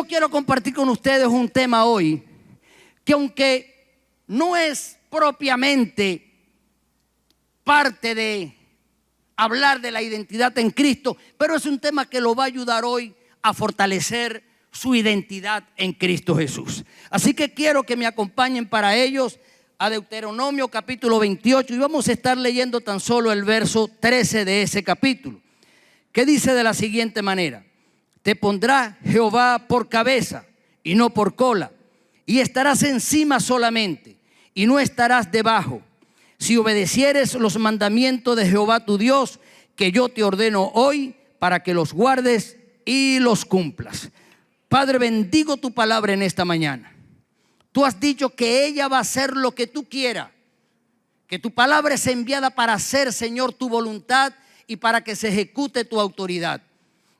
quiero compartir con ustedes un tema hoy que, aunque no es propiamente parte de hablar de la identidad en Cristo, pero es un tema que lo va a ayudar hoy a fortalecer su identidad en Cristo Jesús. Así que quiero que me acompañen para ellos a Deuteronomio capítulo 28 y vamos a estar leyendo tan solo el verso 13 de ese capítulo, que dice de la siguiente manera: te pondrá Jehová por cabeza y no por cola, y estarás encima solamente y no estarás debajo, si obedecieres los mandamientos de Jehová tu Dios, que yo te ordeno hoy, para que los guardes y los cumplas. Padre, bendigo tu palabra en esta mañana. Tú has dicho que ella va a hacer lo que tú quieras, que tu palabra es enviada para hacer, Señor, tu voluntad y para que se ejecute tu autoridad.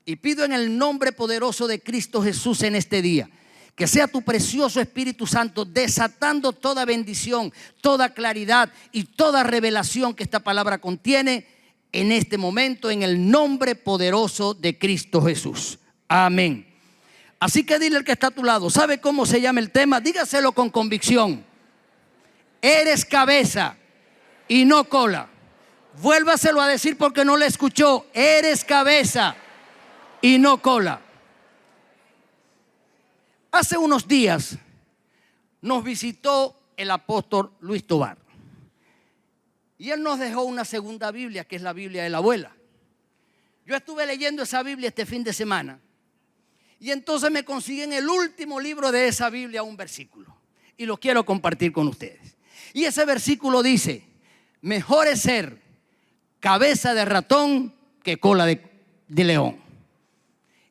Y pido en el nombre poderoso de Cristo Jesús en este día, que sea tu precioso Espíritu Santo desatando toda bendición, toda claridad y toda revelación que esta palabra contiene en este momento, en el nombre poderoso de Cristo Jesús. Amén. Así que dile al que está a tu lado, ¿sabe cómo se llama el tema? Dígaselo con convicción. Eres cabeza y no cola. Vuélvaselo a decir porque no le escuchó. Eres cabeza y no cola. Hace unos días nos visitó el apóstol Luis Tobar y él nos dejó una segunda Biblia, que es la Biblia de la abuela. Yo estuve leyendo esa Biblia este fin de semana y entonces me conseguí en el último libro de esa Biblia un versículo y lo quiero compartir con ustedes. Y ese versículo dice: mejor es ser cabeza de ratón que cola de león.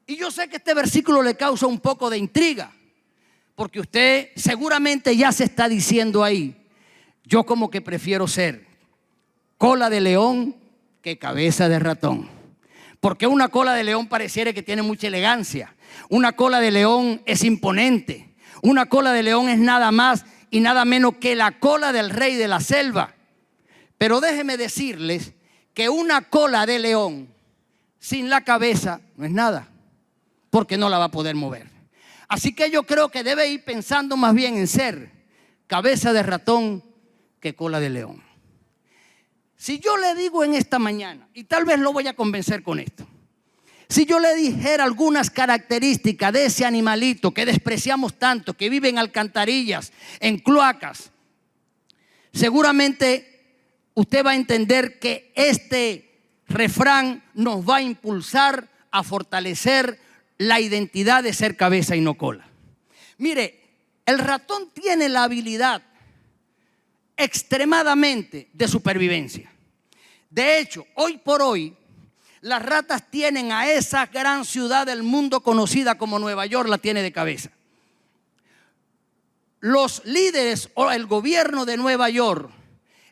Y yo sé que este versículo le causa un poco de intriga, porque usted seguramente ya se está diciendo ahí: yo como que prefiero ser cola de león que cabeza de ratón. Porque una cola de león pareciera que tiene mucha elegancia. Una cola de león es imponente. Una cola de león es nada más y nada menos que la cola del rey de la selva. Pero déjenme decirles que una cola de león sin la cabeza no es nada, porque no la va a poder mover. Así que yo creo que debe ir pensando más bien en ser cabeza de ratón que cola de león. Si yo le digo en esta mañana, y tal vez lo voy a convencer con esto, si yo le dijera algunas características de ese animalito que despreciamos tanto, que vive en alcantarillas, en cloacas, seguramente usted va a entender que este refrán nos va a impulsar a fortalecer la identidad de ser cabeza y no cola. Mire, el ratón tiene la habilidad extremadamente de supervivencia. De hecho, hoy por hoy, las ratas tienen a esa gran ciudad del mundo conocida como Nueva York, la tiene de cabeza. Los líderes o el gobierno de Nueva York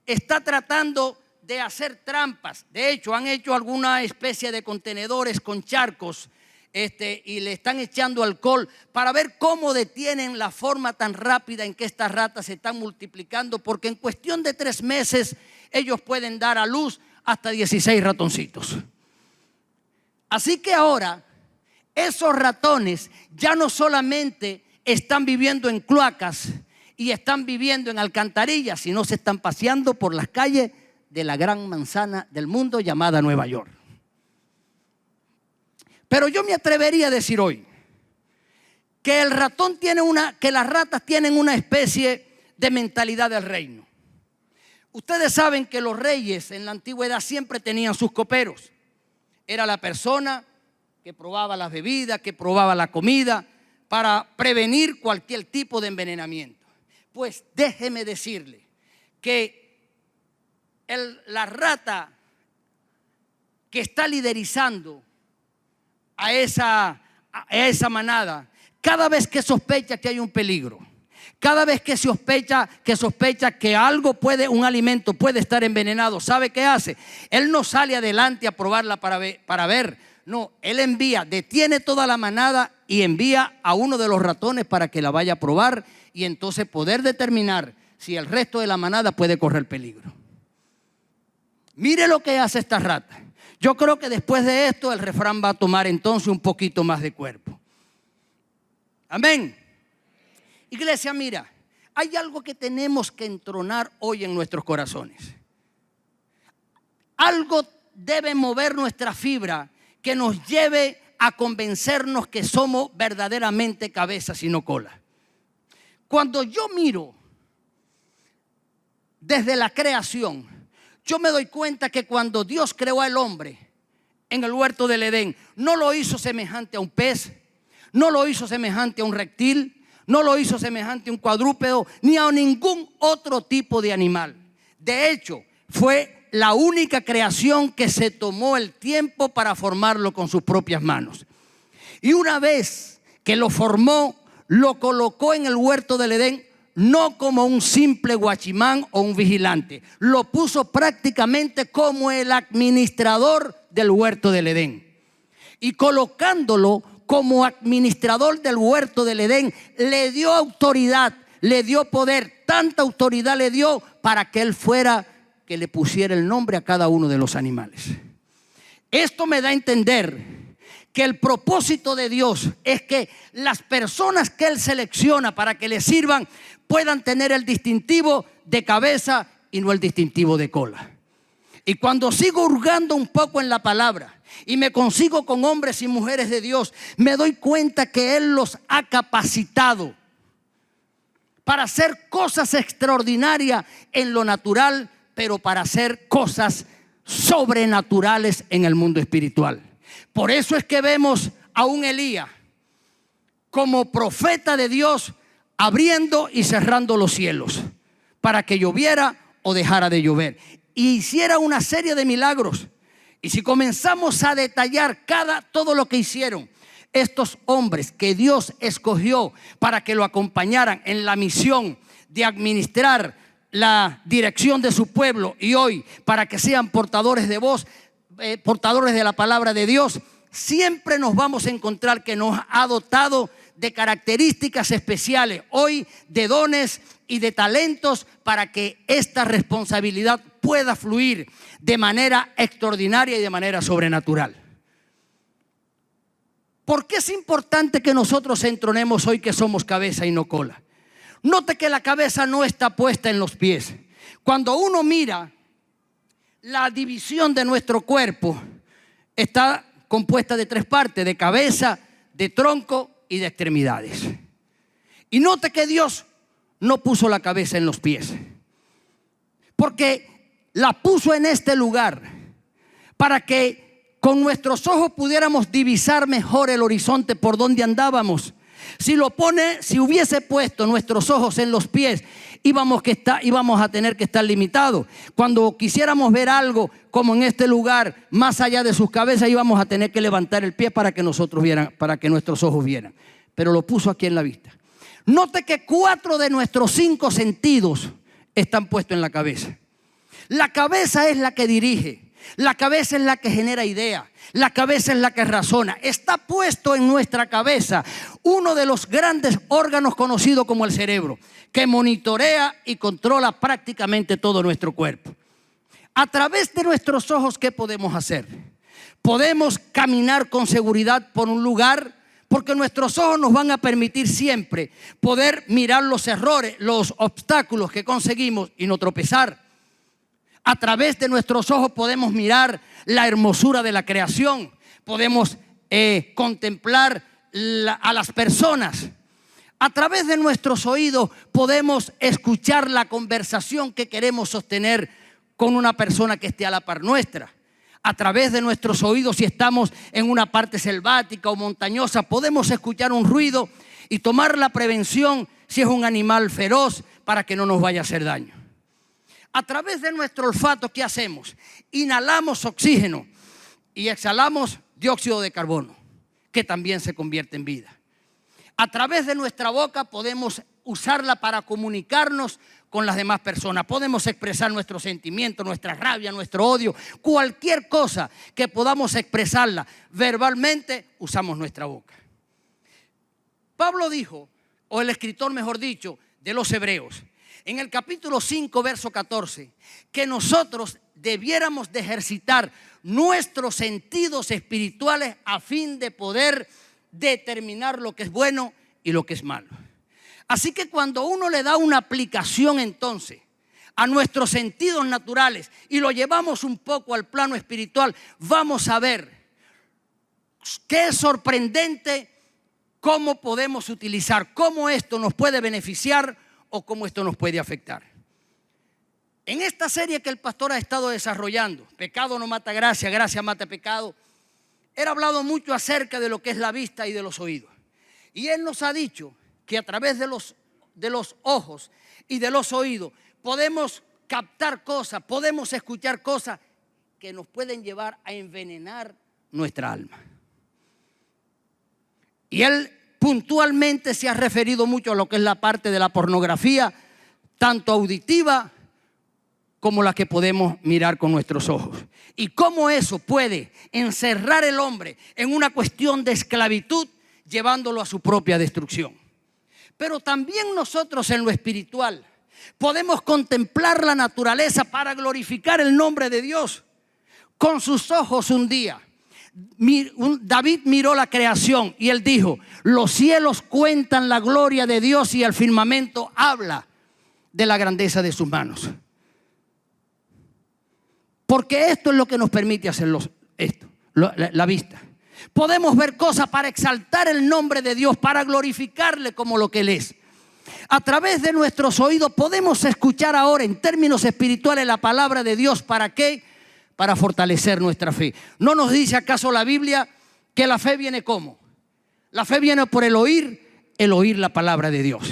está tratando de hacer trampas. De hecho, han hecho alguna especie de contenedores con charcos y le están echando alcohol para ver cómo detienen la forma tan rápida en que estas ratas se están multiplicando, porque en cuestión de 3 meses ellos pueden dar a luz hasta 16 ratoncitos. Así que ahora esos ratones ya no solamente están viviendo en cloacas y están viviendo en alcantarillas, sino se están paseando por las calles de la gran manzana del mundo llamada Nueva York. Pero yo me atrevería a decir hoy que el ratón tiene que las ratas tienen una especie de mentalidad del reino. Ustedes saben que los reyes en la antigüedad siempre tenían sus coperos. Era la persona que probaba las bebidas, que probaba la comida para prevenir cualquier tipo de envenenamiento. Pues déjeme decirle que la rata que está liderizando a esa manada, cada vez que sospecha que hay un peligro, cada vez que sospecha que un alimento puede estar envenenado, ¿sabe qué hace? Él no sale adelante a probarla para ver. No, él detiene toda la manada y envía a uno de los ratones para que la vaya a probar y entonces poder determinar si el resto de la manada puede correr peligro. Mire lo que hace esta rata. Yo creo que después de esto el refrán va a tomar entonces un poquito más de cuerpo. Amén. Iglesia, mira, hay algo que tenemos que entronar hoy en nuestros corazones. Algo debe mover nuestra fibra que nos lleve a convencernos que somos verdaderamente cabezas y no cola. Cuando yo miro desde la creación, yo me doy cuenta que cuando Dios creó al hombre en el huerto del Edén, no lo hizo semejante a un pez, no lo hizo semejante a un reptil, no lo hizo semejante a un cuadrúpedo, ni a ningún otro tipo de animal. De hecho, fue la única creación que se tomó el tiempo para formarlo con sus propias manos. Y una vez que lo formó, lo colocó en el huerto del Edén, no como un simple guachimán o un vigilante. Lo puso prácticamente como el administrador del huerto del Edén. Y colocándolo como administrador del huerto del Edén, le dio autoridad, le dio poder. Tanta autoridad le dio para que él fuera, que le pusiera el nombre a cada uno de los animales. Esto me da a entender que el propósito de Dios es que las personas que Él selecciona para que le sirvan puedan tener el distintivo de cabeza y no el distintivo de cola. Y cuando sigo hurgando un poco en la palabra y me consigo con hombres y mujeres de Dios, me doy cuenta que Él los ha capacitado para hacer cosas extraordinarias en lo natural, pero para hacer cosas sobrenaturales en el mundo espiritual. Por eso es que vemos a un Elías como profeta de Dios abriendo y cerrando los cielos para que lloviera o dejara de llover, y hiciera una serie de milagros. Y si comenzamos a detallar todo lo que hicieron estos hombres que Dios escogió para que lo acompañaran en la misión de administrar la dirección de su pueblo, y hoy para que sean portadores de voz, portadores de la palabra de Dios, siempre nos vamos a encontrar que nos ha dotado de características especiales, hoy de dones y de talentos, para que esta responsabilidad pueda fluir de manera extraordinaria y de manera sobrenatural. ¿Por qué es importante que nosotros entronemos hoy que somos cabeza y no cola? Note que la cabeza no está puesta en los pies. Cuando uno mira la división de nuestro cuerpo, está compuesta de 3 partes: de cabeza, de tronco y de extremidades. Y note que Dios no puso la cabeza en los pies, porque la puso en este lugar para que con nuestros ojos pudiéramos divisar mejor el horizonte por donde andábamos. Si hubiese puesto nuestros ojos en los pies, íbamos a tener que estar limitados. Cuando quisiéramos ver algo como en este lugar, más allá de sus cabezas, íbamos a tener que levantar el pie para que nosotros vieran, para que nuestros ojos vieran. Pero lo puso aquí en la vista. Note que 4 de nuestros 5 sentidos están puestos en la cabeza. La cabeza es la que dirige, la cabeza es la que genera ideas, la cabeza es la que razona. Está puesto en nuestra cabeza uno de los grandes órganos conocidos como el cerebro, que monitorea y controla prácticamente todo nuestro cuerpo. A través de nuestros ojos, ¿qué podemos hacer? Podemos caminar con seguridad por un lugar, porque nuestros ojos nos van a permitir siempre poder mirar los errores, los obstáculos que conseguimos y no tropezar. A través de nuestros ojos podemos mirar la hermosura de la creación. Podemos contemplar a las personas. A través de nuestros oídos podemos escuchar la conversación que queremos sostener con una persona que esté a la par nuestra. A través de nuestros oídos, si estamos en una parte selvática o montañosa, podemos escuchar un ruido y tomar la prevención si es un animal feroz para que no nos vaya a hacer daño. A través de nuestro olfato, ¿qué hacemos? Inhalamos oxígeno y exhalamos dióxido de carbono, que también se convierte en vida. A través de nuestra boca podemos usarla para comunicarnos con las demás personas. Podemos expresar nuestros sentimientos, nuestra rabia, nuestro odio, cualquier cosa que podamos expresarla verbalmente, usamos nuestra boca. Pablo dijo, o el escritor mejor dicho, de los Hebreos, en el capítulo 5, verso 14, que nosotros debiéramos de ejercitar nuestros sentidos espirituales a fin de poder determinar lo que es bueno y lo que es malo. Así que cuando uno le da una aplicación entonces a nuestros sentidos naturales y lo llevamos un poco al plano espiritual, vamos a ver qué es sorprendente, cómo podemos utilizar, cómo esto nos puede beneficiar o cómo esto nos puede afectar. En esta serie que el pastor ha estado desarrollando, Pecado no mata gracia, gracia mata pecado, él ha hablado mucho acerca de lo que es la vista y de los oídos. Y él nos ha dicho que a través de los ojos y de los oídos podemos captar cosas, podemos escuchar cosas que nos pueden llevar a envenenar nuestra alma. Y él puntualmente se ha referido mucho a lo que es la parte de la pornografía, tanto auditiva como la que podemos mirar con nuestros ojos. Y cómo eso puede encerrar al hombre en una cuestión de esclavitud, llevándolo a su propia destrucción. Pero también nosotros en lo espiritual podemos contemplar la naturaleza para glorificar el nombre de Dios. Con sus ojos un día, David miró la creación y él dijo: los cielos cuentan la gloria de Dios y el firmamento habla de la grandeza de sus manos. Porque esto es lo que nos permite hacer la vista. Podemos ver cosas para exaltar el nombre de Dios, para glorificarle como lo que Él es. A través de nuestros oídos podemos escuchar ahora en términos espirituales la palabra de Dios. ¿Para qué? Para fortalecer nuestra fe. ¿No nos dice acaso la Biblia que la fe viene cómo? La fe viene por el oír la palabra de Dios.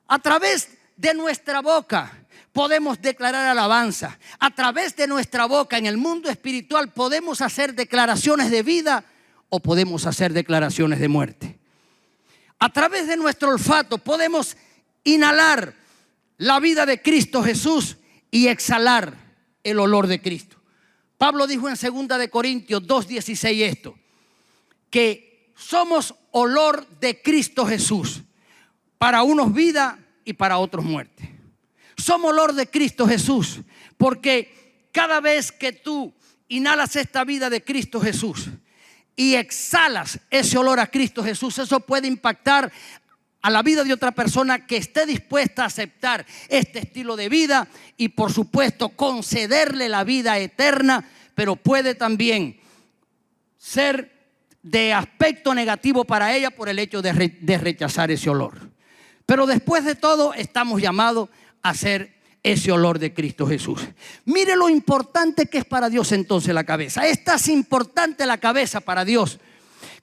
A través de nuestra boca podemos declarar alabanza. A través de nuestra boca en el mundo espiritual podemos hacer declaraciones de vida o podemos hacer declaraciones de muerte. A través de nuestro olfato podemos inhalar la vida de Cristo Jesús y exhalar el olor de Cristo. Pablo dijo en 2 de Corintios 2:16 esto, que somos olor de Cristo Jesús, para unos vida y para otros muerte. Somos olor de Cristo Jesús, porque cada vez que tú inhalas esta vida de Cristo Jesús y exhalas ese olor a Cristo Jesús, eso puede impactar a la vida de otra persona que esté dispuesta a aceptar este estilo de vida y por supuesto concederle la vida eterna, pero puede también ser de aspecto negativo para ella por el hecho de rechazar ese olor. Pero después de todo estamos llamados a ser ese olor de Cristo Jesús. Mire lo importante que es para Dios entonces la cabeza. Es tan importante la cabeza para Dios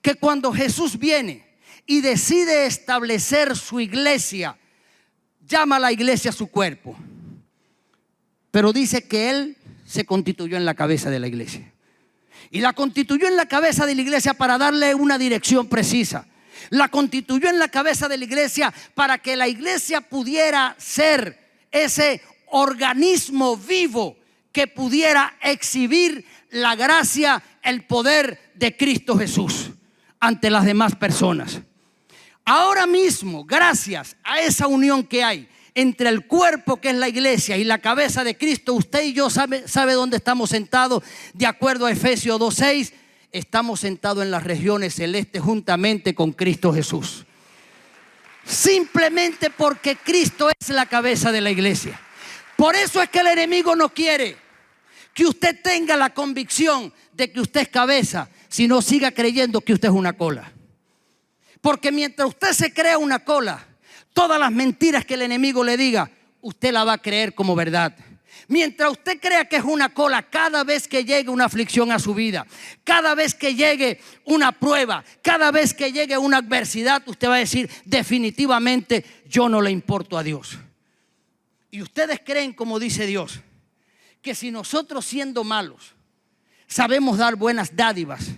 que cuando Jesús viene y decide establecer su iglesia, llama a la iglesia su cuerpo, pero dice que Él se constituyó en la cabeza de la iglesia. Y la constituyó en la cabeza de la iglesia para darle una dirección precisa. La constituyó en la cabeza de la iglesia para que la iglesia pudiera ser ese organismo vivo que pudiera exhibir la gracia, el poder de Cristo Jesús ante las demás personas. Ahora mismo, gracias a esa unión que hay entre el cuerpo que es la iglesia y la cabeza de Cristo, usted y yo sabe dónde estamos sentados. De acuerdo a Efesios 2:6, estamos sentados en las regiones celestes juntamente con Cristo Jesús. Simplemente porque Cristo es la cabeza de la iglesia. Por eso es que el enemigo no quiere que usted tenga la convicción de que usted es cabeza, sino siga creyendo que usted es una cola. Porque mientras usted se crea una cola, todas las mentiras que el enemigo le diga, usted la va a creer como verdad. Mientras usted crea que es una cola, cada vez que llegue una aflicción a su vida, cada vez que llegue una prueba, cada vez que llegue una adversidad, usted va a decir: definitivamente yo no le importo a Dios. Y ustedes creen, como dice Dios, que si nosotros siendo malos sabemos dar buenas dádivas,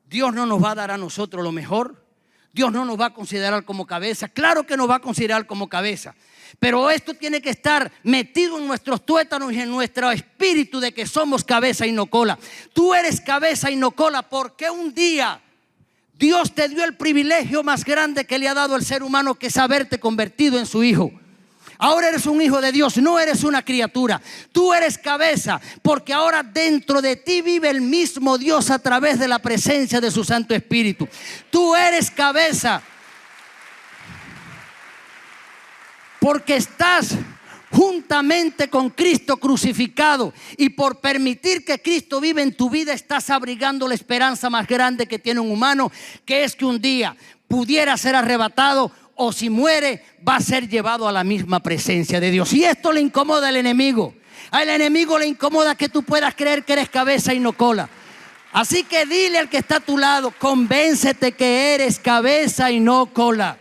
Dios no nos va a dar a nosotros lo mejor. Dios no nos va a considerar como cabeza. Claro que nos va a considerar como cabeza, pero esto tiene que estar metido en nuestros tuétanos y en nuestro espíritu de que somos cabeza y no cola. Tú eres cabeza y no cola porque un día Dios te dio el privilegio más grande que le ha dado al ser humano, que es haberte convertido en su hijo. Ahora eres un hijo de Dios, no eres una criatura. Tú eres cabeza porque ahora dentro de ti vive el mismo Dios a través de la presencia de su Santo Espíritu. Tú eres cabeza porque estás juntamente con Cristo crucificado, y por permitir que Cristo vive en tu vida estás abrigando la esperanza más grande que tiene un humano, que es que un día pudiera ser arrebatado, o si muere va a ser llevado a la misma presencia de Dios. Y esto le incomoda al enemigo. Al enemigo le incomoda que tú puedas creer que eres cabeza y no cola. Así que dile al que está a tu lado: convéncete que eres cabeza y no cola.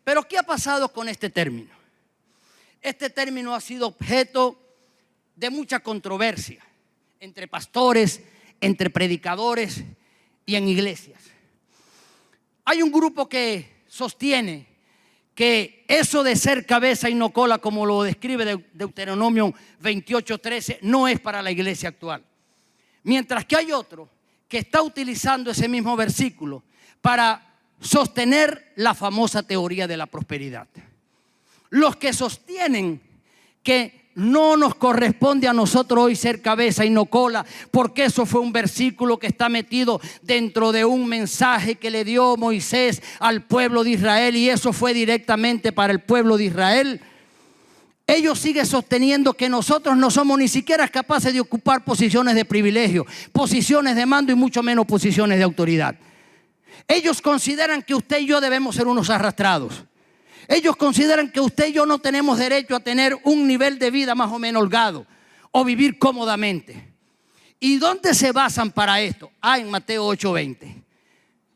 Pero ¿qué ha pasado con este término? Este término ha sido objeto de mucha controversia entre pastores, entre predicadores y en iglesias. Hay un grupo que sostiene que eso de ser cabeza y no cola, como lo describe Deuteronomio 28:13, no es para la iglesia actual. Mientras que hay otro que está utilizando ese mismo versículo para sostener la famosa teoría de la prosperidad. Los que sostienen que no nos corresponde a nosotros hoy ser cabeza y no cola, porque eso fue un versículo que está metido dentro de un mensaje que le dio Moisés al pueblo de Israel, y eso fue directamente para el pueblo de Israel. Ellos siguen sosteniendo que nosotros no somos ni siquiera capaces de ocupar posiciones de privilegio, posiciones de mando y mucho menos posiciones de autoridad. Ellos consideran que usted y yo debemos ser unos arrastrados. Ellos consideran que usted y yo no tenemos derecho a tener un nivel de vida más o menos holgado o vivir cómodamente. ¿Y dónde se basan para esto? En Mateo 8:20.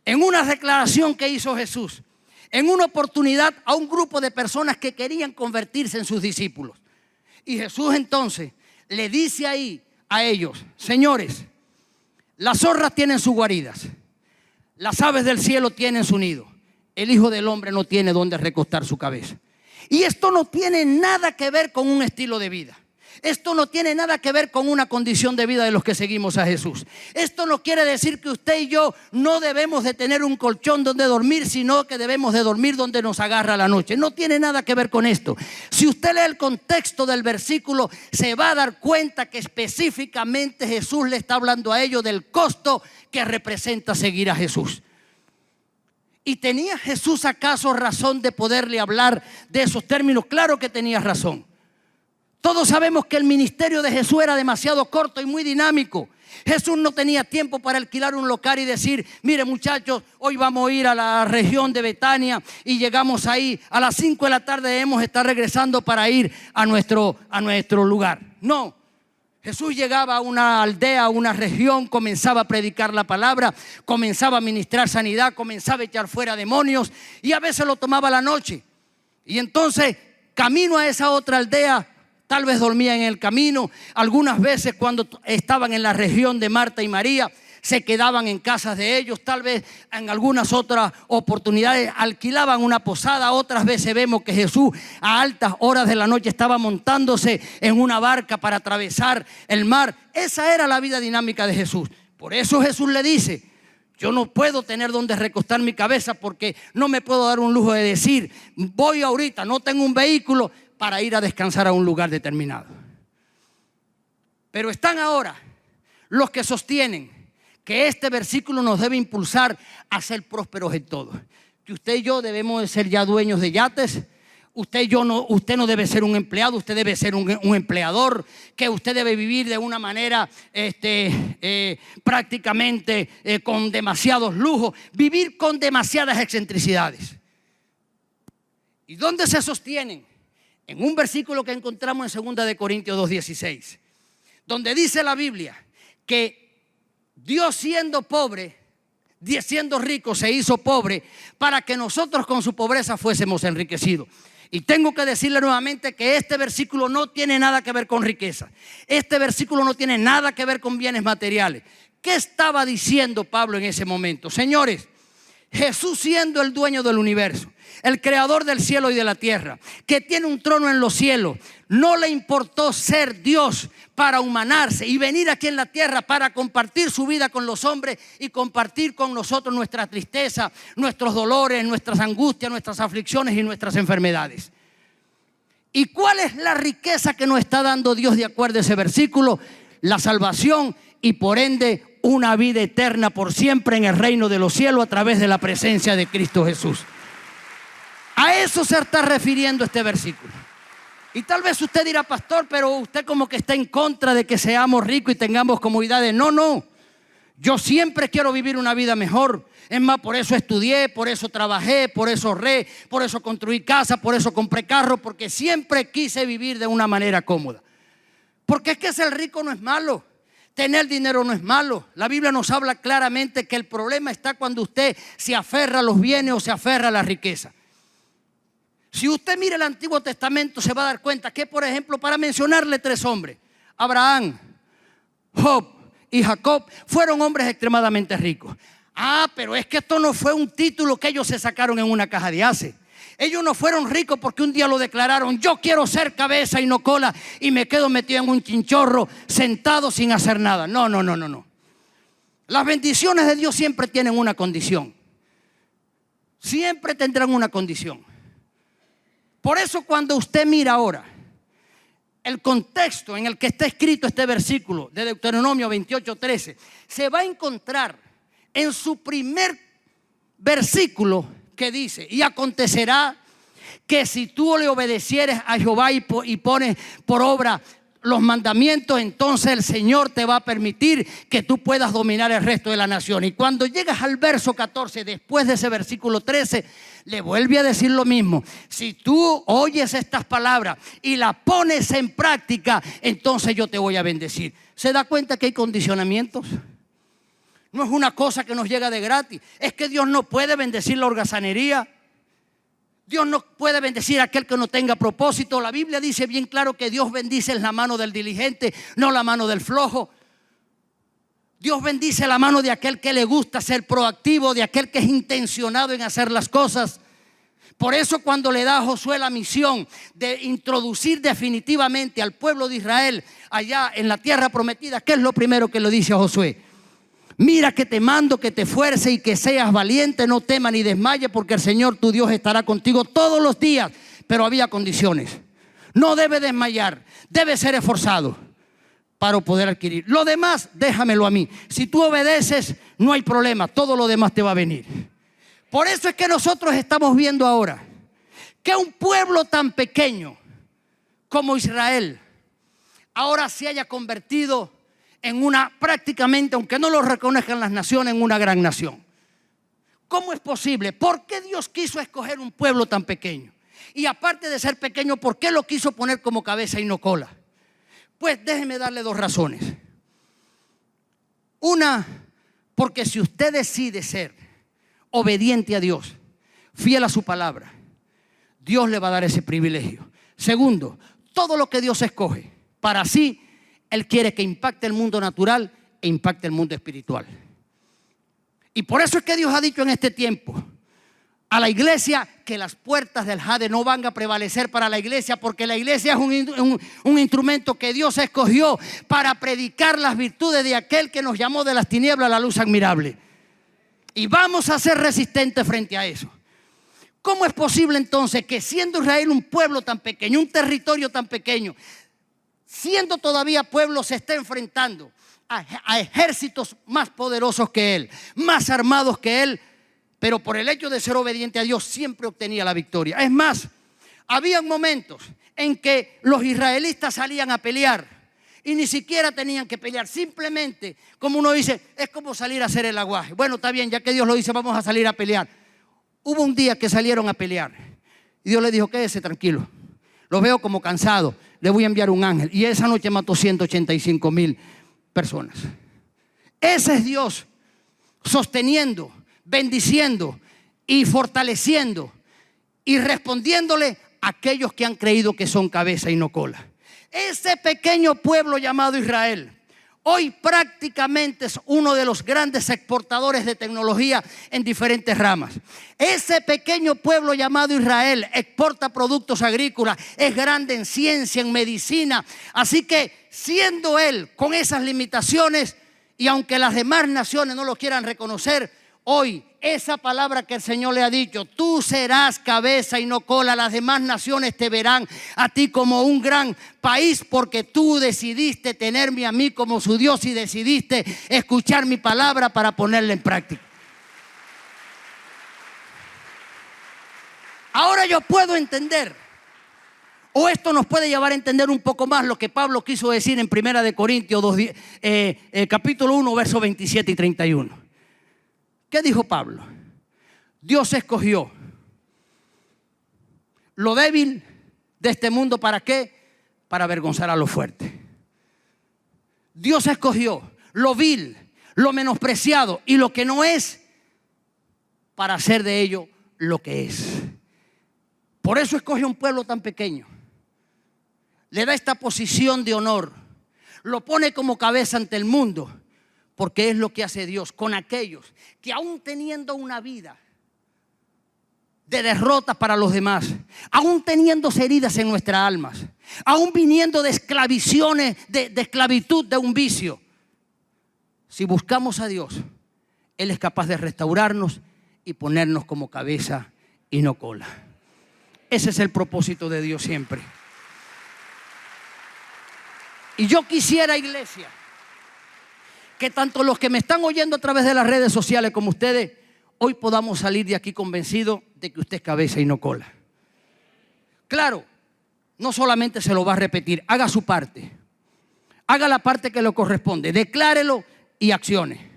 En una declaración que hizo Jesús, en una oportunidad a un grupo de personas que querían convertirse en sus discípulos. Y Jesús entonces le dice ahí a ellos: señores, las zorras tienen sus guaridas, las aves del cielo tienen su nido, el Hijo del Hombre no tiene donde recostar su cabeza. Y esto no tiene nada que ver con un estilo de vida. Esto no tiene nada que ver con una condición de vida de los que seguimos a Jesús. Esto no quiere decir que usted y yo no debemos de tener un colchón donde dormir, sino que debemos de dormir donde nos agarra la noche. No tiene nada que ver con esto. Si usted lee el contexto del versículo, se va a dar cuenta que específicamente Jesús le está hablando a ellos del costo que representa seguir a Jesús. ¿Y tenía Jesús acaso razón de poderle hablar de esos términos? Claro que tenía razón. Todos sabemos que el ministerio de Jesús era demasiado corto y muy dinámico. Jesús no tenía tiempo para alquilar un local y decir: mire muchachos, hoy vamos a ir a la región de Betania y llegamos ahí a las 5 de la tarde, debemos estar regresando para ir a nuestro lugar. No. Jesús llegaba a una aldea, a una región, comenzaba a predicar la palabra, comenzaba a ministrar sanidad, comenzaba a echar fuera demonios, y a veces lo tomaba la noche. Y entonces, camino a esa otra aldea, tal vez dormía en el camino. Algunas veces cuando estaban en la región de Marta y María, se quedaban en casas de ellos. Tal vez en algunas otras oportunidades alquilaban una posada. Otras veces vemos que Jesús a altas horas de la noche estaba montándose en una barca para atravesar el mar. Esa era la vida dinámica de Jesús. Por eso Jesús le dice: yo no puedo tener donde recostar mi cabeza, porque no me puedo dar un lujo de decir: voy ahorita, no tengo un vehículo para ir a descansar a un lugar determinado. Pero están ahora los que sostienen que este versículo nos debe impulsar a ser prósperos en todo. Que usted y yo debemos de ser ya dueños de yates. Usted no debe ser un empleado, usted debe ser un empleador. Que usted debe vivir de una manera prácticamente con demasiados lujos. Vivir con demasiadas excentricidades. ¿Y dónde se sostienen? En un versículo que encontramos en 2 de Corintios 2:16, donde dice la Biblia que Dios, siendo pobre, siendo rico, se hizo pobre para que nosotros con su pobreza fuésemos enriquecidos. Y tengo que decirle nuevamente que este versículo no tiene nada que ver con riqueza. Este versículo no tiene nada que ver con bienes materiales. ¿Qué estaba diciendo Pablo en ese momento? Señores, Jesús, siendo el dueño del universo, el creador del cielo y de la tierra, que tiene un trono en los cielos, no le importó ser Dios para humanarse y venir aquí en la tierra para compartir su vida con los hombres y compartir con nosotros nuestra tristeza, nuestros dolores, nuestras angustias, nuestras aflicciones y nuestras enfermedades. ¿Y cuál es la riqueza que nos está dando Dios de acuerdo a ese versículo? La salvación y por ende una vida eterna por siempre en el reino de los cielos a través de la presencia de Cristo Jesús. A eso se está refiriendo este versículo. Y tal vez usted dirá, pastor, pero usted como que está en contra de que seamos ricos y tengamos comodidades. No. Yo siempre quiero vivir una vida mejor. Es más, por eso estudié, por eso trabajé, por eso ahorré, por eso construí casa, por eso compré carro, porque siempre quise vivir de una manera cómoda. Porque es que ser rico no es malo. Tener dinero no es malo. La Biblia nos habla claramente que el problema está cuando usted se aferra a los bienes o se aferra a la riqueza. Si usted mira el Antiguo Testamento se va a dar cuenta que, por ejemplo, para mencionarle 3 hombres, Abraham, Job y Jacob, fueron hombres extremadamente ricos. Pero es que esto no fue un título que ellos se sacaron en una caja de ace. Ellos no fueron ricos porque un día lo declararon: yo quiero ser cabeza y no cola, y me quedo metido en un chinchorro sentado sin hacer nada. No. Las bendiciones de Dios siempre tienen una condición. Siempre tendrán una condición. Por eso cuando usted mira ahora el contexto en el que está escrito este versículo de Deuteronomio 28:13, se va a encontrar en su primer versículo que dice: y acontecerá que si tú le obedecieres a Jehová y pones por obra los mandamientos, entonces el Señor te va a permitir que tú puedas dominar el resto de la nación. Y cuando llegas al verso 14, después de ese versículo 13, le vuelve a decir lo mismo: si tú oyes estas palabras y las pones en práctica, entonces yo te voy a bendecir. ¿Se da cuenta que hay condicionamientos? No es una cosa que nos llega de gratis. Es que Dios no puede bendecir la holgazanería. Dios no puede bendecir a aquel que no tenga propósito. La Biblia dice bien claro que Dios bendice la mano del diligente, no la mano del flojo. Dios bendice la mano de aquel que le gusta ser proactivo, de aquel que es intencionado en hacer las cosas. Por eso cuando le da a Josué la misión de introducir definitivamente al pueblo de Israel allá en la tierra prometida, ¿qué es lo primero que le dice a Josué? Mira que te mando que te esfuerces y que seas valiente, no temas ni desmayes, porque el Señor tu Dios estará contigo todos los días. Pero había condiciones. No debe desmayar, debe ser esforzado para poder adquirir. Lo demás, déjamelo a mí. Si tú obedeces, no hay problema, todo lo demás te va a venir. Por eso es que nosotros estamos viendo ahora que un pueblo tan pequeño como Israel ahora se haya convertido en una, prácticamente, aunque no lo reconozcan las naciones, en una gran nación. ¿Cómo es posible? ¿Por qué Dios quiso escoger un pueblo tan pequeño? Y aparte de ser pequeño, ¿por qué lo quiso poner como cabeza y no cola? Pues déjeme darle 2 razones. Una, porque si usted decide ser obediente a Dios, fiel a su palabra, Dios le va a dar ese privilegio. Segundo, todo lo que Dios escoge para sí, Él quiere que impacte el mundo natural e impacte el mundo espiritual. Y por eso es que Dios ha dicho en este tiempo a la iglesia que las puertas del Hades no van a prevalecer para la iglesia, porque la iglesia es un instrumento que Dios escogió para predicar las virtudes de aquel que nos llamó de las tinieblas a la luz admirable. Y vamos a ser resistentes frente a eso. ¿Cómo es posible entonces que siendo Israel un pueblo tan pequeño, un territorio tan pequeño, siendo todavía pueblo, se está enfrentando a ejércitos más poderosos que él, más armados que él, pero por el hecho de ser obediente a Dios siempre obtenía la victoria? Es más, había momentos en que los israelitas salían a pelear y ni siquiera tenían que pelear, simplemente, como uno dice, es como salir a hacer el aguaje. Bueno, está bien, ya que Dios lo dice, vamos a salir a pelear. Hubo un día que salieron a pelear y Dios les dijo: quédese tranquilo, lo veo como cansado, le voy a enviar un ángel. Y esa noche mató 185,000 personas. Ese es Dios sosteniendo, bendiciendo y fortaleciendo y respondiéndole a aquellos que han creído que son cabeza y no cola. Ese pequeño pueblo llamado Israel hoy prácticamente es uno de los grandes exportadores de tecnología en diferentes ramas. Ese pequeño pueblo llamado Israel exporta productos agrícolas, es grande en ciencia, en medicina. Así que siendo él con esas limitaciones, y aunque las demás naciones no lo quieran reconocer, Hoy, esa palabra que el Señor le ha dicho, tú serás cabeza y no cola, las demás naciones te verán a ti como un gran país porque tú decidiste tenerme a mí como su Dios y decidiste escuchar mi palabra para ponerla en práctica. Ahora yo puedo entender, o esto nos puede llevar a entender un poco más lo que Pablo quiso decir en 1 Corintios 2, capítulo 1, versos 27 y 31. ¿Qué dijo Pablo? Dios escogió lo débil de este mundo, ¿para qué? Para avergonzar a lo fuerte. Dios escogió lo vil, lo menospreciado y lo que no es, para hacer de ello lo que es. Por eso escoge un pueblo tan pequeño. Le da esta posición de honor. Lo pone como cabeza ante el mundo. Porque es lo que hace Dios con aquellos que aún teniendo una vida de derrota para los demás, aún teniendo heridas en nuestras almas, aún viniendo de esclaviciones, de esclavitud, de un vicio, si buscamos a Dios, Él es capaz de restaurarnos y ponernos como cabeza y no cola. Ese es el propósito de Dios siempre. Y yo quisiera, iglesia, que tanto los que me están oyendo a través de las redes sociales como ustedes, hoy podamos salir de aquí convencidos de que usted es cabeza y no cola. Claro, no solamente se lo va a repetir, haga su parte. Haga la parte que le corresponde, declárelo y accione.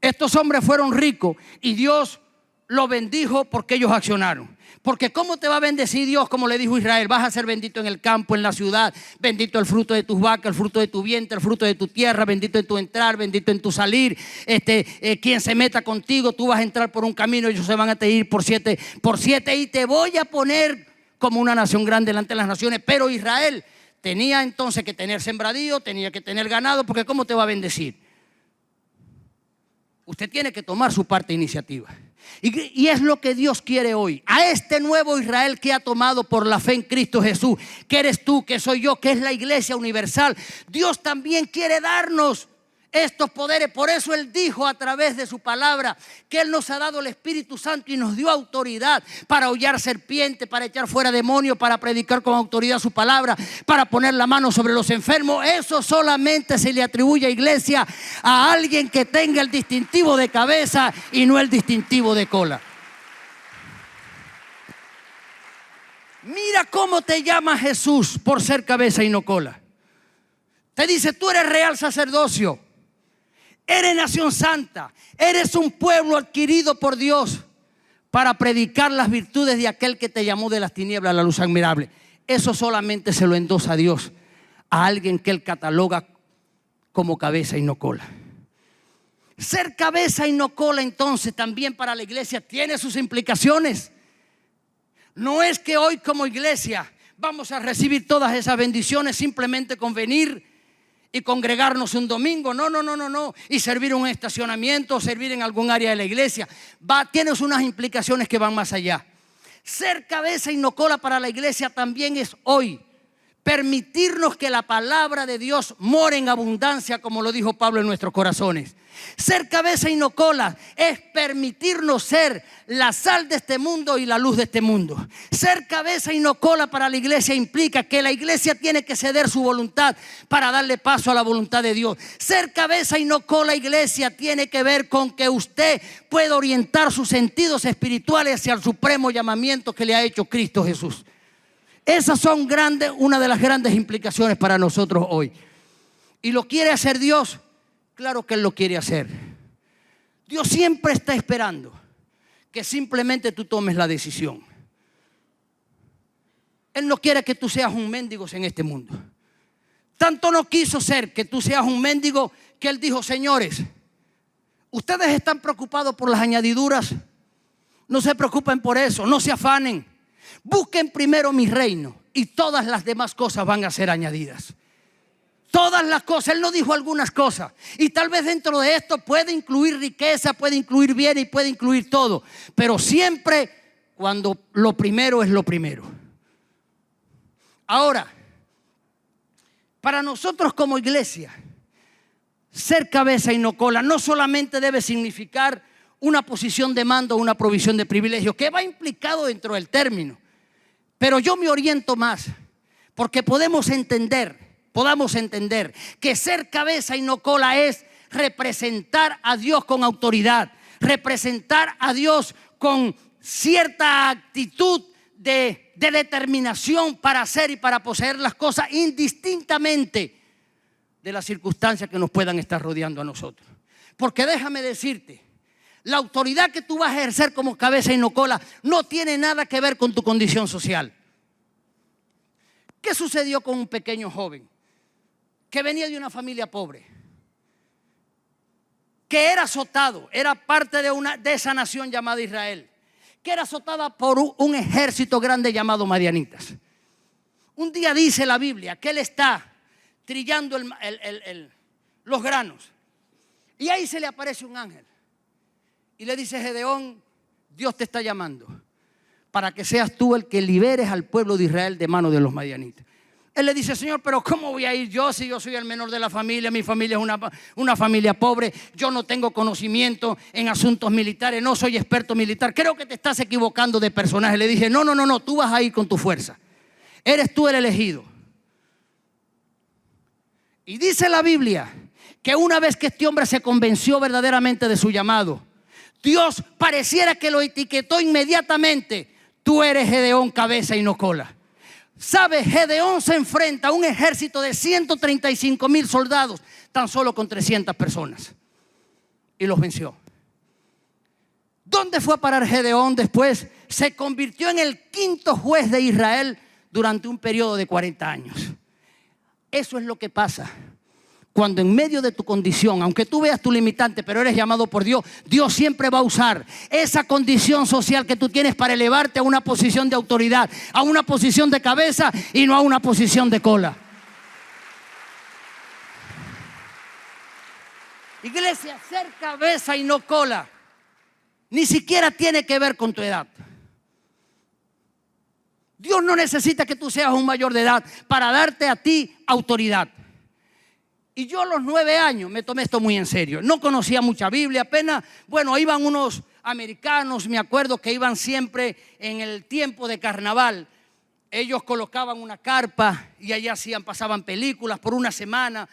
Estos hombres fueron ricos y Dios los bendijo porque ellos accionaron. Porque ¿cómo te va a bendecir Dios? Como le dijo Israel, vas a ser bendito en el campo, en la ciudad, bendito el fruto de tus vacas, el fruto de tu vientre, el fruto de tu tierra, bendito en tu entrar, bendito en tu salir. Quien se meta contigo, tú vas a entrar por un camino, ellos se van a ir por siete y te voy a poner como una nación grande delante de las naciones. Pero Israel tenía entonces que tener sembradío, tenía que tener ganado, porque ¿cómo te va a bendecir? Usted tiene que tomar su parte de iniciativa. Y es lo que Dios quiere hoy. A este nuevo Israel que ha tomado por la fe en Cristo Jesús, que eres tú, que soy yo, que es la iglesia universal. Dios también quiere darnos estos poderes. Por eso Él dijo a través de su palabra que Él nos ha dado el Espíritu Santo y nos dio autoridad para hollar serpientes, para echar fuera demonios, para predicar con autoridad su palabra, para poner la mano sobre los enfermos. Eso solamente se le atribuye a iglesia a alguien que tenga el distintivo de cabeza y no el distintivo de cola. Mira cómo te llama Jesús por ser cabeza y no cola. Te dice, tú eres real sacerdocio, eres nación santa, eres un pueblo adquirido por Dios para predicar las virtudes de aquel que te llamó de las tinieblas a la luz admirable. Eso solamente se lo endosa a Dios, a alguien que Él cataloga como cabeza y no cola. Ser cabeza y no cola entonces también para la iglesia tiene sus implicaciones. No es que hoy como iglesia vamos a recibir todas esas bendiciones simplemente con venir y congregarnos un domingo, no, y servir en un estacionamiento, servir en algún área de la iglesia. Tienes unas implicaciones que van más allá. Ser cabeza y no cola para la iglesia también es hoy permitirnos que la palabra de Dios more en abundancia, como lo dijo Pablo, en nuestros corazones. Ser cabeza y no cola es permitirnos ser la sal de este mundo y la luz de este mundo. Ser cabeza y no cola para la iglesia implica que la iglesia tiene que ceder su voluntad para darle paso a la voluntad de Dios. Ser cabeza y no cola, iglesia, tiene que ver con que usted pueda orientar sus sentidos espirituales hacia el supremo llamamiento que le ha hecho Cristo Jesús. Esas son una de las grandes implicaciones para nosotros hoy. ¿Y lo quiere hacer Dios? Claro que Él lo quiere hacer. Dios siempre está esperando que simplemente tú tomes la decisión. Él no quiere que tú seas un mendigo en este mundo. Tanto no quiso ser que tú seas un mendigo que Él dijo, señores, ustedes están preocupados por las añadiduras. No se preocupen por eso, no se afanen. Busquen primero mi reino y todas las demás cosas van a ser añadidas. Todas las cosas, Él no dijo algunas cosas. Y tal vez dentro de esto puede incluir riqueza, puede incluir bien y puede incluir todo. Pero siempre cuando lo primero es lo primero. Ahora, para nosotros como iglesia, ser cabeza y no cola no solamente debe significar una posición de mando, una provisión de privilegio, que va implicado dentro del término. Pero yo me oriento más, porque podamos entender que ser cabeza y no cola es representar a Dios con autoridad, representar a Dios con cierta actitud de determinación para hacer y para poseer las cosas indistintamente de las circunstancias que nos puedan estar rodeando a nosotros. Porque déjame decirte, la autoridad que tú vas a ejercer como cabeza y no cola no tiene nada que ver con tu condición social. ¿Qué sucedió con un pequeño joven que venía de una familia pobre, que era azotado, era parte de esa nación llamada Israel, que era azotada por un ejército grande llamado madianitas? Un día dice la Biblia que él está trillando los granos y ahí se le aparece un ángel y le dice: Gedeón, Dios te está llamando para que seas tú el que liberes al pueblo de Israel de manos de los madianitas. Él le dice: Señor, pero ¿cómo voy a ir yo si yo soy el menor de la familia? Mi familia es una familia pobre. Yo no tengo conocimiento en asuntos militares. No soy experto militar. Creo que te estás equivocando de personaje. Le dije: no, tú vas a ir con tu fuerza. Eres tú el elegido. Y dice la Biblia que una vez que este hombre se convenció verdaderamente de su llamado, Dios pareciera que lo etiquetó inmediatamente: tú eres Gedeón, cabeza y no cola. ¿Sabes? Gedeón se enfrenta a un ejército de 135,000 soldados tan solo con 300 personas y los venció. ¿Dónde fue a parar Gedeón después? Se convirtió en el quinto juez de Israel durante un periodo de 40 años. Eso es lo que pasa cuando en medio de tu condición, aunque tú veas tu limitante, pero eres llamado por Dios, Dios siempre va a usar esa condición social que tú tienes para elevarte a una posición de autoridad, a una posición de cabeza y no a una posición de cola. Iglesia, ser cabeza y no cola ni siquiera tiene que ver con tu edad. Dios no necesita que tú seas un mayor de edad para darte a ti autoridad. Y yo a los 9 años me tomé esto muy en serio. No conocía mucha Biblia, apenas, iban unos americanos, me acuerdo que iban siempre en el tiempo de carnaval. Ellos colocaban una carpa y allá pasaban películas por una semana.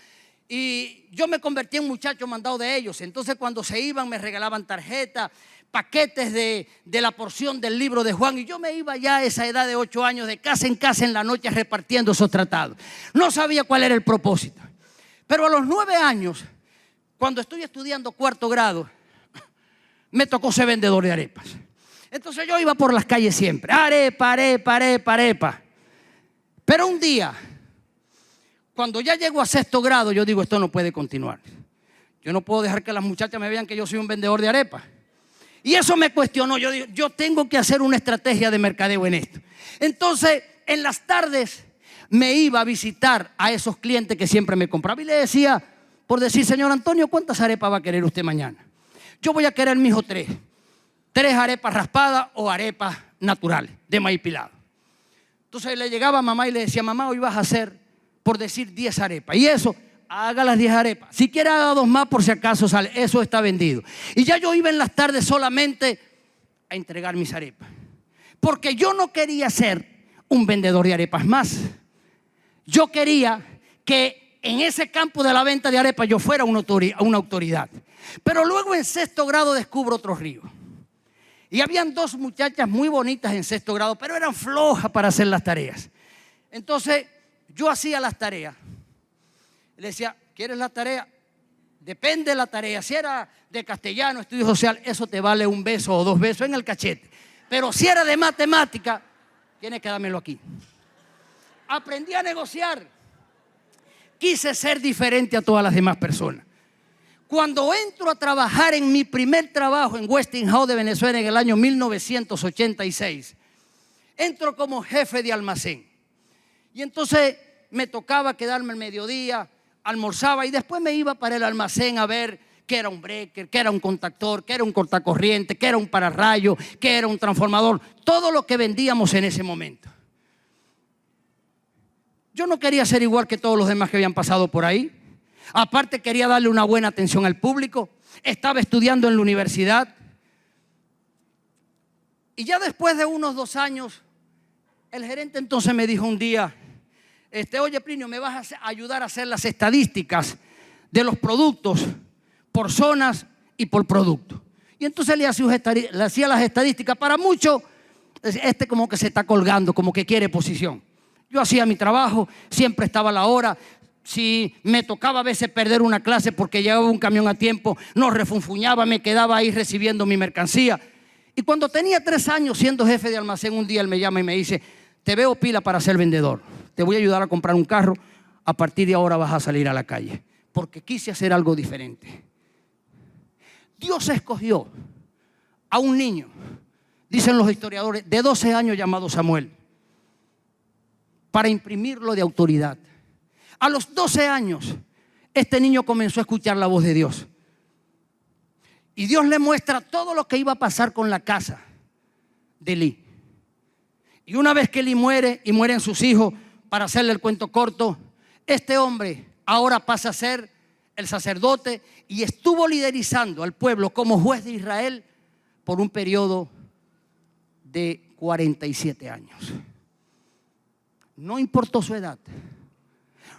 Y yo me convertí en muchacho mandado de ellos. Entonces cuando se iban me regalaban tarjetas, paquetes de la porción del libro de Juan. Y yo me iba ya a esa edad de 8 años de casa en la noche repartiendo esos tratados. No sabía cuál era el propósito. Pero a los 9 años, cuando estoy estudiando 4º grado, me tocó ser vendedor de arepas. Entonces yo iba por las calles siempre, arepa. Pero un día, cuando ya llego a 6º grado, yo digo: esto no puede continuar. Yo no puedo dejar que las muchachas me vean que yo soy un vendedor de arepas. Y eso me cuestionó. Yo digo: yo tengo que hacer una estrategia de mercadeo en esto. Entonces, en las tardes me iba a visitar a esos clientes que siempre me compraban y le decía, por decir: señor Antonio, ¿cuántas arepas va a querer usted mañana? Yo voy a querer, mijo, 3 arepas raspadas o arepas naturales de maíz pilado. Entonces le llegaba a mamá y le decía: mamá, hoy vas a hacer, por decir, 10 arepas. Y eso, haga las 10 arepas. Si quiere, haga 2 más por si acaso sale. Eso está vendido. Y ya yo iba en las tardes solamente a entregar mis arepas, porque yo no quería ser un vendedor de arepas más. Yo quería que en ese campo de la venta de arepas yo fuera una autoridad. Pero luego en 6º grado descubro otro río. Y habían 2 muchachas muy bonitas en 6º grado, pero eran flojas para hacer las tareas. Entonces yo hacía las tareas. Le decía: ¿quieres la tarea? Depende de la tarea. Si era de castellano, estudio social, eso te vale 1 beso o 2 besos en el cachete. Pero si era de matemática, tienes que dármelo aquí. Aprendí a negociar. Quise ser diferente a todas las demás personas. Cuando entro a trabajar en mi primer trabajo en Westinghouse de Venezuela en el año 1986, entro como jefe de almacén. Y entonces me tocaba quedarme al mediodía, almorzaba y después me iba para el almacén a ver qué era un breaker, qué era un contactor, qué era un cortacorriente, qué era un pararrayo, qué era un transformador. Todo lo que vendíamos en ese momento. Yo no quería ser igual que todos los demás que habían pasado por ahí. Aparte, quería darle una buena atención al público. Estaba estudiando en la universidad. Y ya después de unos 2 años, el gerente entonces me dijo un día, oye Plinio, ¿me vas a ayudar a hacer las estadísticas de los productos por zonas y por producto? Y entonces le hacía las estadísticas. Para muchos, como que se está colgando, como que quiere posición. Yo hacía mi trabajo, siempre estaba a la hora. Si me tocaba a veces perder una clase porque llegaba un camión a tiempo, no refunfuñaba, me quedaba ahí recibiendo mi mercancía. Y cuando tenía 3 años siendo jefe de almacén, un día él me llama y me dice, te veo pila para ser vendedor, te voy a ayudar a comprar un carro, a partir de ahora vas a salir a la calle, porque quise hacer algo diferente. Dios escogió a un niño, dicen los historiadores, de 12 años llamado Samuel, para imprimirlo de autoridad. A los 12 años, este niño comenzó a escuchar la voz de Dios. Y Dios le muestra todo lo que iba a pasar con la casa de Elí. Y una vez que Elí muere y mueren sus hijos, para hacerle el cuento corto, este hombre ahora pasa a ser el sacerdote y estuvo liderizando al pueblo como juez de Israel por un periodo de 47 años. No importó su edad.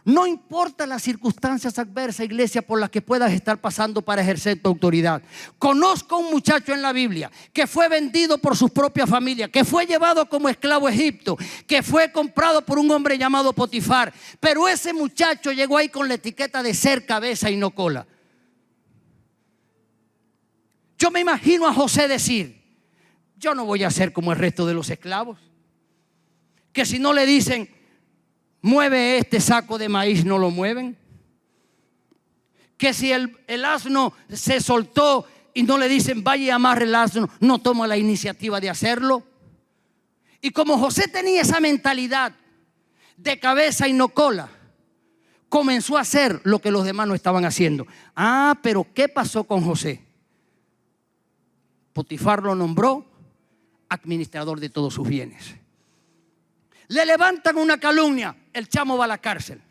No importa las circunstancias adversas, iglesia, por las que puedas estar pasando para ejercer tu autoridad. Conozco a un muchacho en la Biblia que fue vendido por su propia familia, que fue llevado como esclavo a Egipto, que fue comprado por un hombre llamado Potifar. Pero ese muchacho llegó ahí con la etiqueta de ser cabeza y no cola. Yo me imagino a José decir, yo no voy a ser como el resto de los esclavos, que si no le dicen, mueve este saco de maíz, no lo mueven. Que si el asno se soltó y no le dicen vaya y amarre el asno, no toma la iniciativa de hacerlo. Y como José tenía esa mentalidad de cabeza y no cola, comenzó a hacer lo que los demás no estaban haciendo. Pero ¿qué pasó con José? Potifar lo nombró administrador de todos sus bienes. Le levantan una calumnia, el chamo va a la cárcel.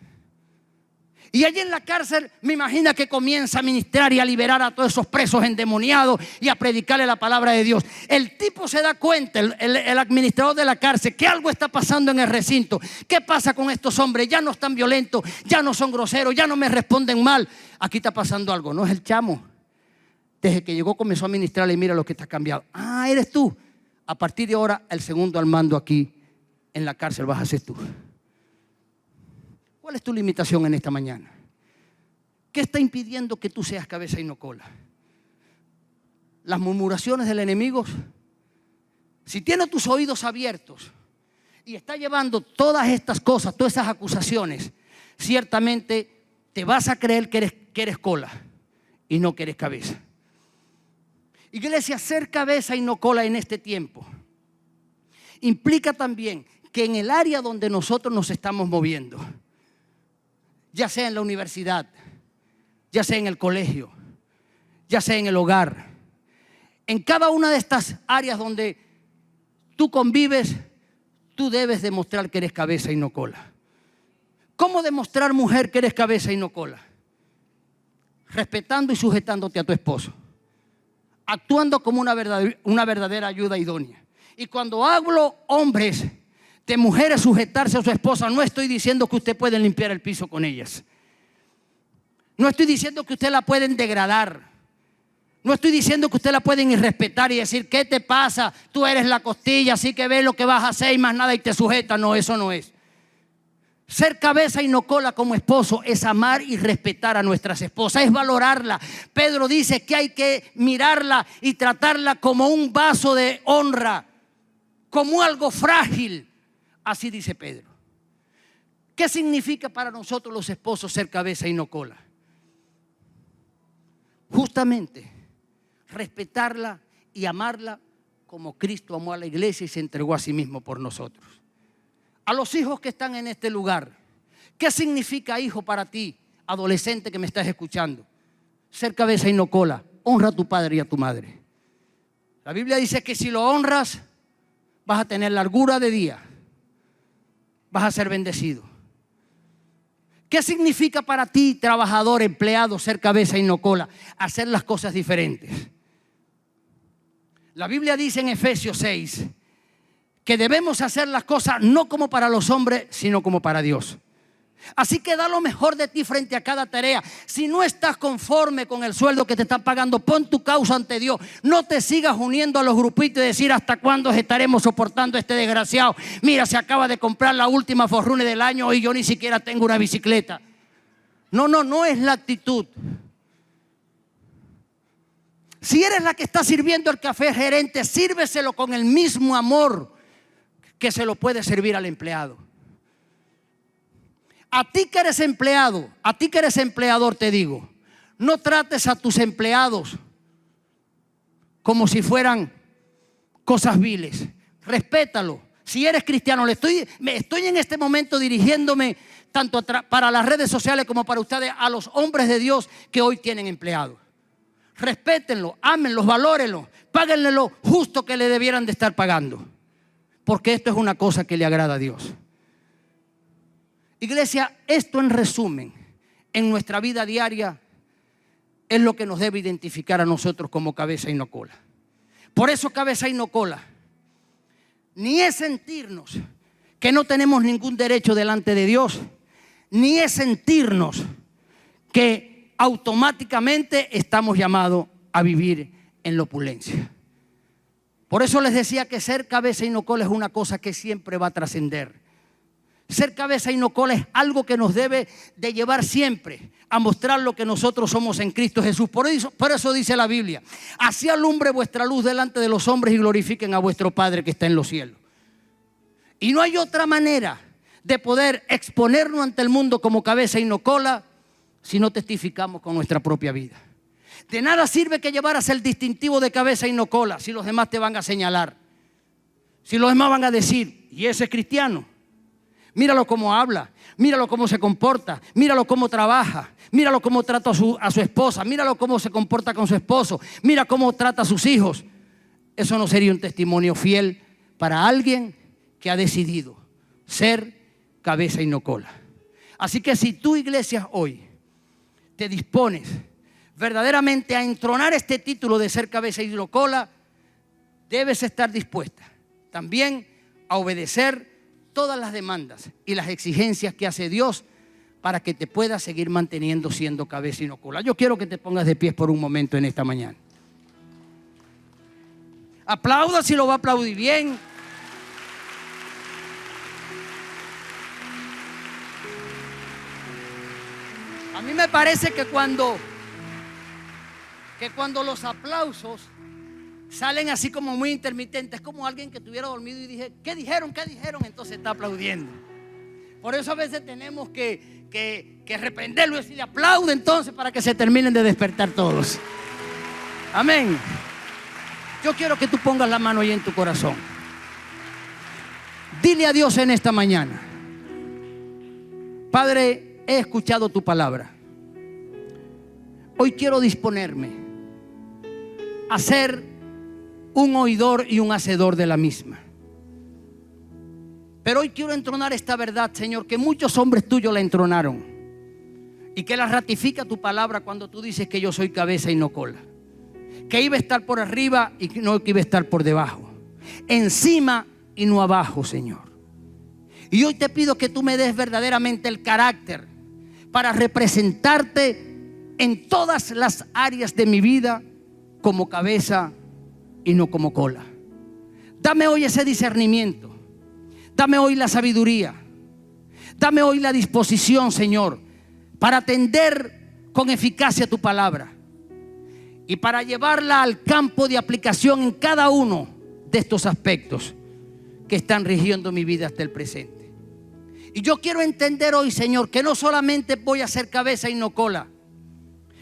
Y allí en la cárcel me imagino que comienza a ministrar y a liberar a todos esos presos endemoniados y a predicarle la palabra de Dios. El tipo se da cuenta, el administrador de la cárcel, que algo está pasando en el recinto. ¿Qué pasa con estos hombres? Ya no están violentos, ya no son groseros, ya no me responden mal. Aquí está pasando algo, no es el chamo. Desde que llegó comenzó a ministrarle y mira lo que está cambiado. Eres tú. A partir de ahora el segundo al mando aquí en la cárcel vas a ser tú. ¿Cuál es tu limitación en esta mañana? ¿Qué está impidiendo que tú seas cabeza y no cola? ¿Las murmuraciones del enemigo? Si tienes tus oídos abiertos y está llevando todas estas cosas, todas esas acusaciones, ciertamente te vas a creer que eres cola y no que eres cabeza. Iglesia, ser cabeza y no cola en este tiempo implica también que en el área donde nosotros nos estamos moviendo, ya sea en la universidad, ya sea en el colegio, ya sea en el hogar, en cada una de estas áreas donde tú convives, tú debes demostrar que eres cabeza y no cola. ¿Cómo demostrar, mujer, que eres cabeza y no cola? Respetando y sujetándote a tu esposo, actuando como una verdadera ayuda idónea. Y cuando hablo, hombres, de mujeres sujetarse a su esposa, no estoy diciendo que usted puede limpiar el piso con ellas. No estoy diciendo que usted la pueden degradar. No estoy diciendo que usted la pueden irrespetar y decir, ¿qué te pasa? Tú eres la costilla, así que ves lo que vas a hacer y más nada y te sujeta. No, eso no es. Ser cabeza y no cola como esposo es amar y respetar a nuestras esposas, es valorarla. Pedro dice que hay que mirarla y tratarla como un vaso de honra, como algo frágil. Así dice Pedro. ¿Qué significa para nosotros los esposos ser cabeza y no cola? Justamente respetarla y amarla como Cristo amó a la iglesia y se entregó a sí mismo por nosotros. A los hijos que están en este lugar, ¿qué significa hijo para ti, adolescente que me estás escuchando? Ser cabeza y no cola. Honra a tu padre y a tu madre. La Biblia dice que si lo honras, vas a tener largura de día. Vas a ser bendecido. ¿Qué significa para ti, trabajador, empleado, ser cabeza y no cola? Hacer las cosas diferentes. La Biblia dice en Efesios 6 que debemos hacer las cosas no como para los hombres, sino como para Dios. Así que da lo mejor de ti frente a cada tarea. Si no estás conforme con el sueldo que te están pagando, pon tu causa ante Dios. No te sigas uniendo a los grupitos y decir hasta cuándo estaremos soportando a este desgraciado. Mira, se acaba de comprar la última Forrune del año y yo ni siquiera tengo una bicicleta. No es la actitud. Si eres la que está sirviendo el café gerente, sírveselo con el mismo amor que se lo puede servir al empleado. A ti que eres empleado, a ti que eres empleador, te digo, no trates a tus empleados como si fueran cosas viles. Respétalo. Si eres cristiano, estoy en este momento dirigiéndome tanto para las redes sociales como para ustedes, a los hombres de Dios que hoy tienen empleados. Respétenlo, ámenlos, valórenlo, páguenle lo justo que le debieran de estar pagando. Porque esto es una cosa que le agrada a Dios. Iglesia, esto en resumen, en nuestra vida diaria, es lo que nos debe identificar a nosotros como cabeza y no cola. Por eso cabeza y no cola. Ni es sentirnos que no tenemos ningún derecho delante de Dios, ni es sentirnos que automáticamente estamos llamados a vivir en la opulencia. Por eso les decía que ser cabeza y no cola es una cosa que siempre va a trascender. Ser cabeza y no cola es algo que nos debe de llevar siempre a mostrar lo que nosotros somos en Cristo Jesús. Por eso dice la Biblia: así alumbre vuestra luz delante de los hombres y glorifiquen a vuestro Padre que está en los cielos. Y no hay otra manera de poder exponernos ante el mundo como cabeza y no cola si no testificamos con nuestra propia vida. De nada sirve que llevaras el distintivo de cabeza y no cola si los demás te van a señalar, si los demás van a decir: y ese es cristiano. Míralo cómo habla, míralo cómo se comporta, míralo cómo trabaja, míralo cómo trata a su esposa, míralo cómo se comporta con su esposo, mira cómo trata a sus hijos. Eso no sería un testimonio fiel para alguien que ha decidido ser cabeza y no cola. Así que si tú, iglesia, hoy te dispones verdaderamente a entronar este título de ser cabeza y no cola, debes estar dispuesta también a obedecer todas las demandas y las exigencias que hace Dios para que te puedas seguir manteniendo siendo cabeza y no cola. Yo quiero que te pongas de pies por un momento en esta mañana. Aplauda si lo va a aplaudir bien. A mí me parece que cuando los aplausos salen así como muy intermitentes, es como alguien que estuviera dormido y dije: ¿qué dijeron? ¿Qué dijeron? Entonces está aplaudiendo. Por eso a veces tenemos que reprenderlo y decirle: aplaude entonces, para que se terminen de despertar todos. Amén. Yo quiero que tú pongas la mano ahí en tu corazón. Dile a Dios en esta mañana: Padre, he escuchado tu palabra. Hoy quiero disponerme a ser un oidor y un hacedor de la misma. Pero hoy quiero entronar esta verdad, Señor, que muchos hombres tuyos la entronaron y que la ratifica tu palabra cuando tú dices que yo soy cabeza y no cola, que iba a estar por arriba y no que iba a estar por debajo, encima y no abajo, Señor. Y hoy te pido que tú me des verdaderamente el carácter para representarte en todas las áreas de mi vida como cabeza y no como cola. Dame hoy ese discernimiento, dame hoy la sabiduría, dame hoy la disposición, Señor, para atender con eficacia tu palabra y para llevarla al campo de aplicación en cada uno de estos aspectos que están rigiendo mi vida hasta el presente. Y yo quiero entender hoy, Señor, que no solamente voy a ser cabeza y no cola,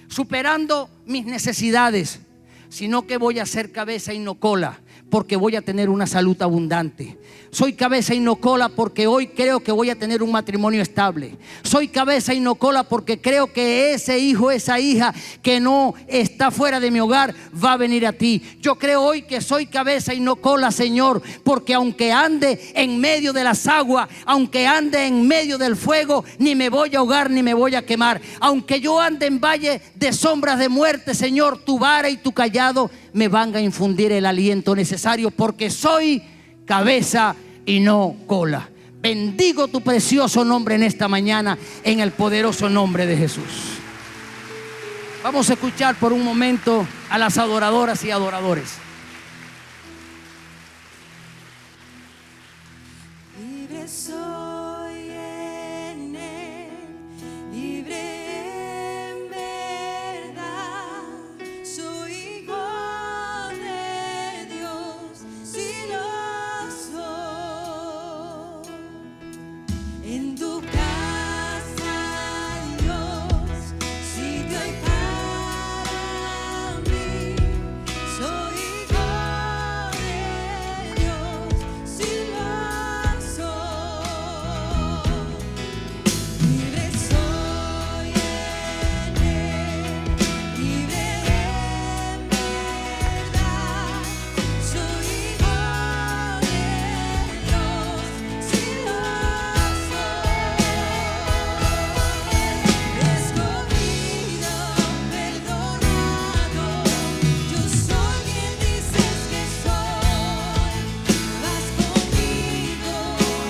superando mis necesidades, sino que voy a ser cabeza y no cola porque voy a tener una salud abundante. Soy cabeza y no cola porque hoy creo que voy a tener un matrimonio estable. Soy cabeza y no cola porque creo que ese hijo, esa hija que no está fuera de mi hogar va a venir a ti. Yo creo hoy que soy cabeza y no cola, Señor, porque aunque ande en medio de las aguas, aunque ande en medio del fuego, ni me voy a ahogar ni me voy a quemar. Aunque yo ande en valle de sombras de muerte, Señor, tu vara y tu callado me van a infundir el aliento necesario, porque soy cabeza y no cola. Bendigo tu precioso nombre en esta mañana, en el poderoso nombre de Jesús. Vamos a escuchar por un momento a las adoradoras y adoradores. Libre soy en Él, libre en verdad. Soy hijo de Dios, si lo soy. En tu casa, Dios, sitio hay para mí. Soy hijo de Dios, si lo soy. Libre soy en Él, libre en verdad. Soy hijo de Dios, si lo soy. Escogido, perdonado, yo soy quien dices que soy. Vas conmigo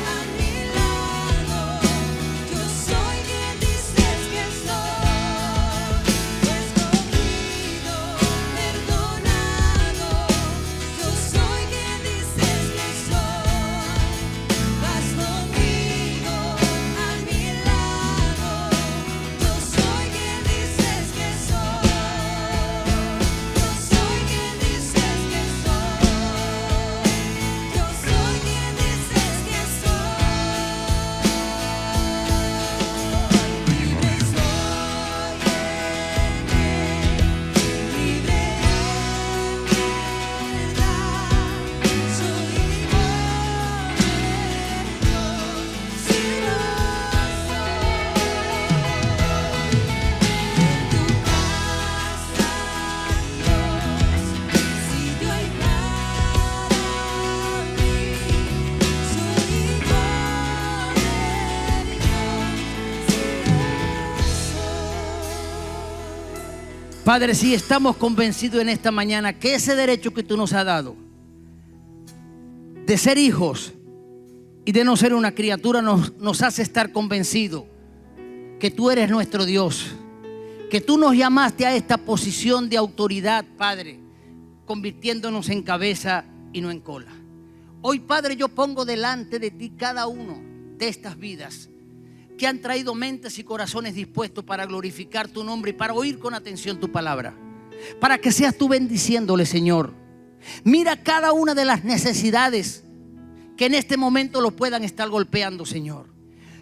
a mi lado, yo soy quien dices que soy. Escogido, perdonado, yo soy quien dices que soy. Vas conmigo a mi lado, yo soy quien dices que soy. Yo soy quien dices que soy. Yo soy quien dices que soy. Libre soy en Él, libre en verdad. Soy hijo de Dios, si lo soy. En tu casa, Dios, sitio hay para mí. Soy hijo de Dios, si lo soy. Padre, sí estamos convencidos en esta mañana que ese derecho que tú nos has dado de ser hijos y de no ser una criatura nos hace estar convencidos que tú eres nuestro Dios, que tú nos llamaste a esta posición de autoridad, Padre, convirtiéndonos en cabeza y no en cola. Hoy, Padre, yo pongo delante de ti cada uno de estas vidas que han traído mentes y corazones dispuestos para glorificar tu nombre y para oír con atención tu palabra, para que seas tú bendiciéndole, Señor. Mira cada una de las necesidades que en este momento lo puedan estar golpeando, Señor.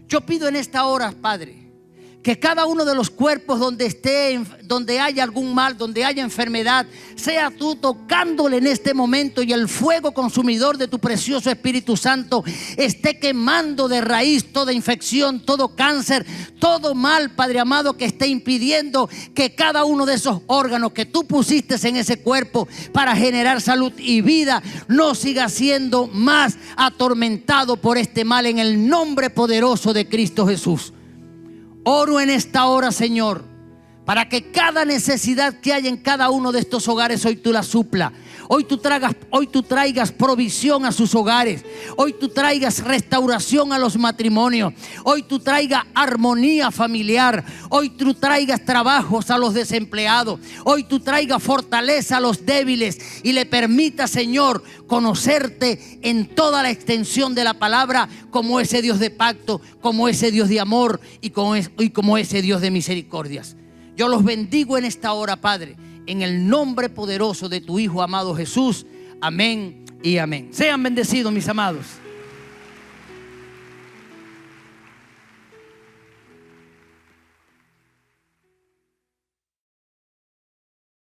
Yo pido en esta hora, Padre, que cada uno de los cuerpos donde haya algún mal, donde haya enfermedad, sea tú tocándole en este momento, y el fuego consumidor de tu precioso Espíritu Santo esté quemando de raíz toda infección, todo cáncer, todo mal, Padre amado, que esté impidiendo que cada uno de esos órganos que tú pusiste en ese cuerpo para generar salud y vida no siga siendo más atormentado por este mal, en el nombre poderoso de Cristo Jesús. Oro en esta hora, Señor, para que cada necesidad que haya en cada uno de estos hogares hoy tú la supla. Hoy tú traigas provisión a sus hogares. Hoy tú traigas restauración a los matrimonios. Hoy tú traigas armonía familiar. Hoy tú traigas trabajos a los desempleados. Hoy tú traigas fortaleza a los débiles y le permita, Señor, conocerte en toda la extensión de la palabra, como ese Dios de pacto, como ese Dios de amor y como ese Dios de misericordias. Yo los bendigo en esta hora, Padre, en el nombre poderoso de tu Hijo amado Jesús. Amén y amén. Sean bendecidos, mis amados.